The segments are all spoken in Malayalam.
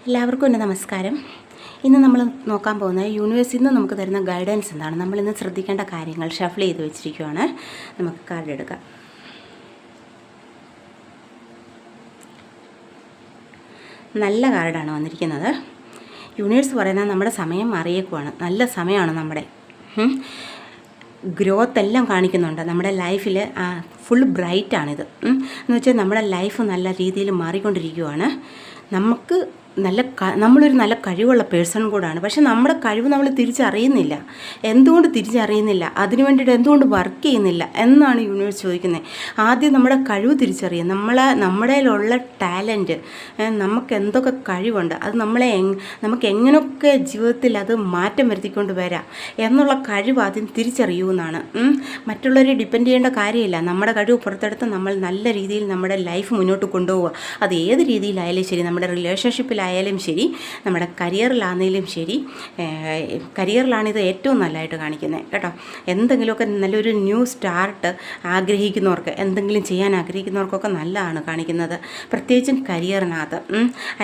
എല്ലാവർക്കും എൻ്റെ നമസ്കാരം. ഇന്ന് നമ്മൾ നോക്കാൻ പോകുന്നത് യൂണിവേഴ്സിൽ നിന്ന് നമുക്ക് തരുന്ന ഗൈഡൻസ് എന്താണ്, നമ്മളിന്ന് ശ്രദ്ധിക്കേണ്ട കാര്യങ്ങൾ ഷഫിൾ ചെയ്ത് വെച്ചിരിക്കുകയാണ്. നമുക്ക് കാർഡ് എടുക്കാം. നല്ല കാർഡാണ് വന്നിരിക്കുന്നത്. യൂണിവേഴ്സ് പറയുന്നത് നമ്മുടെ സമയം മാറിയേക്കുവാണ്, നല്ല സമയമാണ് നമ്മുടെ ഗ്രോത്ത് എല്ലാം കാണിക്കുന്നുണ്ട്. നമ്മുടെ ലൈഫിൽ ഫുൾ ബ്രൈറ്റാണിത് എന്ന് വെച്ചാൽ നമ്മുടെ ലൈഫ് നല്ല രീതിയിൽ മാറിക്കൊണ്ടിരിക്കുകയാണ്. നമ്മളൊരു നല്ല കഴിവുള്ള പേഴ്സൺ കൂടാണ്. പക്ഷെ നമ്മുടെ കഴിവ് നമ്മൾ തിരിച്ചറിയുന്നില്ല. എന്തുകൊണ്ട് തിരിച്ചറിയുന്നില്ല, അതിനു വേണ്ടിയിട്ട് എന്തുകൊണ്ട് വർക്ക് ചെയ്യുന്നില്ല എന്നാണ് യൂണിവേഴ്സ് ചോദിക്കുന്നത്. ആദ്യം നമ്മുടെ കഴിവ് തിരിച്ചറിയുക. നമ്മുടെയിലുള്ള ടാലൻറ്റ്, നമുക്ക് എന്തൊക്കെ കഴിവുണ്ട്, അത് നമുക്ക് എങ്ങനെയൊക്കെ ജീവിതത്തിൽ അത് മാറ്റം വരുത്തിക്കൊണ്ട് വരാം എന്നുള്ള കഴിവ് ആദ്യം തിരിച്ചറിയൂ എന്നാണ്. മറ്റുള്ളവരെ ഡിപ്പെൻഡ് ചെയ്യേണ്ട കാര്യമില്ല. നമ്മുടെ കഴിവ് പുറത്തെടുത്ത് നമ്മൾ നല്ല രീതിയിൽ നമ്മുടെ ലൈഫ് മുന്നോട്ട് കൊണ്ടുപോവുക. അത് ഏത് രീതിയിലായാലും ശരി, നമ്മുടെ റിലേഷൻഷിപ്പിലായാലും ശരി, നമ്മുടെ കരിയറിലാണെങ്കിലും ശരി. കരിയറിലാണിത് ഏറ്റവും നല്ലതായിട്ട് കാണിക്കുന്നത് കേട്ടോ. എന്തെങ്കിലുമൊക്കെ നല്ലൊരു ന്യൂ സ്റ്റാർട്ട് ആഗ്രഹിക്കുന്നവർക്ക്, എന്തെങ്കിലും ചെയ്യാൻ ആഗ്രഹിക്കുന്നവർക്കൊക്കെ നല്ലതാണ് കാണിക്കുന്നത്. പ്രത്യേകിച്ചും കരിയറിനകത്ത്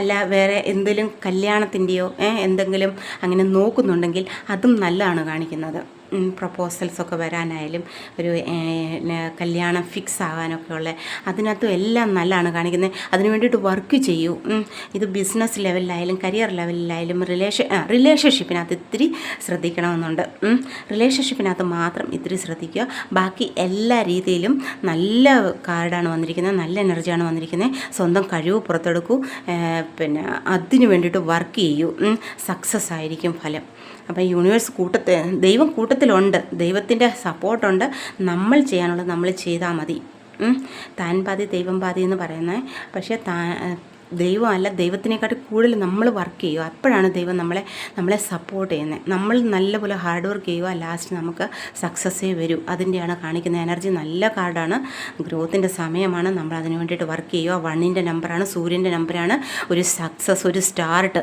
അല്ല വേറെ എന്തെങ്കിലും കല്യാണത്തിൻ്റെയോ എന്തെങ്കിലും അങ്ങനെ നോക്കുന്നുണ്ടെങ്കിൽ അതും നല്ലതാണ് കാണിക്കുന്നത്. പ്രപ്പോസൽസൊക്കെ വരാനായാലും ഒരു കല്യാണം ഫിക്സ് ആകാനൊക്കെ ഉള്ള അതിനകത്തും എല്ലാം നല്ലതാണ് കാണിക്കുന്നത്. അതിന് വേണ്ടിയിട്ട് വർക്ക് ചെയ്യൂ. ഇത് ബിസിനസ് ലെവലിലായാലും കരിയർ ലെവലിലായാലും റിലേഷൻഷിപ്പിനകത്ത് ഇത്തിരി ശ്രദ്ധിക്കണമെന്നുണ്ട്. റിലേഷൻഷിപ്പിനകത്ത് മാത്രം ഇത്തിരി ശ്രദ്ധിക്കുക. ബാക്കി എല്ലാ രീതിയിലും നല്ല കാർഡാണ് വന്നിരിക്കുന്നത്, നല്ല എനർജിയാണ് വന്നിരിക്കുന്നത്. സ്വന്തം കഴിവ് പുറത്തെടുക്കൂ, പിന്നെ അതിന് വേണ്ടിയിട്ട് വർക്ക് ചെയ്യൂ. സക്സസ് ആയിരിക്കും ഫലം. അപ്പം യൂണിവേഴ്സ് ദൈവം കൂട്ടത്തിലുണ്ട്, ദൈവത്തിൻ്റെ സപ്പോർട്ടുണ്ട്. നമ്മൾ ചെയ്യാനുള്ളത് നമ്മൾ ചെയ്താൽ മതി. താൻ പാതി ദൈവം പാതി എന്ന് പറയുന്നത്. പക്ഷേ ദൈവമല്ല, ദൈവത്തിനെക്കാട്ടി കൂടുതൽ നമ്മൾ വർക്ക് ചെയ്യുക. അപ്പോഴാണ് ദൈവം നമ്മളെ സപ്പോർട്ട് ചെയ്യുന്നത്. നമ്മൾ നല്ലപോലെ ഹാർഡ് വർക്ക് ചെയ്യുക, ലാസ്റ്റ് നമുക്ക് സക്സസ്സേ വരൂ. അതിൻ്റെയാണ് കാണിക്കുന്ന എനർജി. നല്ല കാർഡാണ്, ഗ്രോത്തിൻ്റെ സമയമാണ്. നമ്മൾ അതിന് വേണ്ടിയിട്ട് വർക്ക് ചെയ്യുക. 1ൻ്റെ നമ്പറാണ്, സൂര്യൻ്റെ നമ്പറാണ്. ഒരു സക്സസ്, ഒരു സ്റ്റാർട്ട്.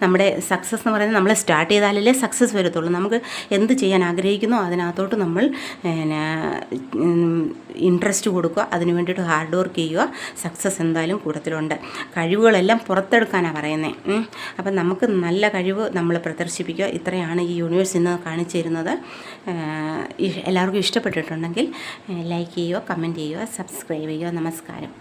നമ്മുടെ സക്സസ് എന്ന് പറയുന്നത് നമ്മൾ സ്റ്റാർട്ട് ചെയ്താലല്ലേ സക്സസ് വരത്തുള്ളൂ. നമുക്ക് എന്ത് ചെയ്യാൻ ആഗ്രഹിക്കുന്നോ അതിനകത്തോട്ട് നമ്മൾ ഇൻട്രസ്റ്റ് കൊടുക്കുക, അതിന് വേണ്ടിയിട്ട് ഹാർഡ് വർക്ക് ചെയ്യുക. സക്സസ് എന്തായാലും കൂട്ടത്തിലുണ്ട്. കഴിവുകളെല്ലാം പുറത്തെടുക്കാനാണ് പറയുന്നത്. അപ്പം നമുക്ക് നല്ല കഴിവ് നമ്മൾ പ്രദർശിപ്പിക്കുക. ഇത്രയാണ് ഈ യൂണിവേഴ്സ് ഇന്ന് കാണിച്ചു തരുന്നത്. എല്ലാവർക്കും ഇഷ്ടപ്പെട്ടിട്ടുണ്ടെങ്കിൽ ലൈക്ക് ചെയ്യുക, കമൻറ്റ് ചെയ്യുക, സബ്സ്ക്രൈബ് ചെയ്യുക. നമസ്കാരം.